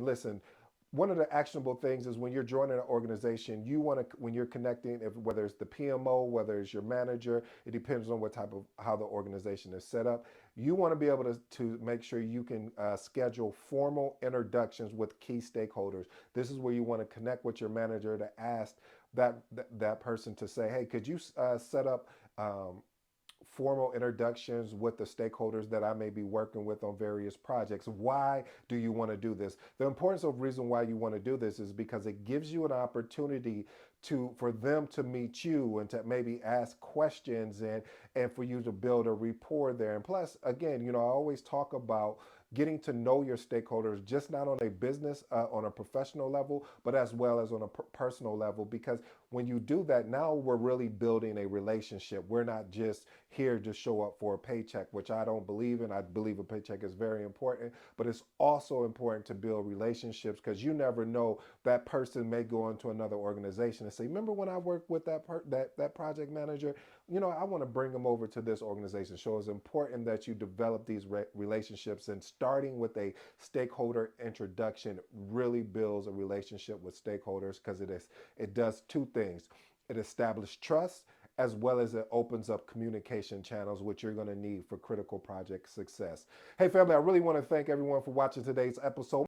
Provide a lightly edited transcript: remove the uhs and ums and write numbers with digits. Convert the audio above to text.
listen, one of the actionable things is when you're joining an organization, you want to, when you're connecting, if, whether it's the PMO, whether it's your manager, it depends on what type of, how the organization is set up. You want to be able to make sure you can schedule formal introductions with key stakeholders. This is where you want to connect with your manager to ask that person to say, hey, could you set up formal introductions with the stakeholders that I may be working with on various projects. Why do you want to do this? The importance of reason why you want to do this is because it gives you an opportunity to, for them to meet you and to maybe ask questions, and for you to build a rapport there. And plus, again, I always talk about getting to know your stakeholders, just not on a business, on a professional level, but as well as on a personal level. Because when you do that, now we're really building a relationship. We're not just here to show up for a paycheck, which I don't believe in. I believe a paycheck is very important, but it's also important to build relationships, because you never know, that person may go into another organization and say, remember when I worked with that project manager? I want to bring them over to this organization. So it's important that you develop these relationships, and starting with a stakeholder introduction really builds a relationship with stakeholders, because it does two things. It establishes trust, as well as it opens up communication channels, which you're going to need for critical project success. Hey family, I really want to thank everyone for watching today's episode.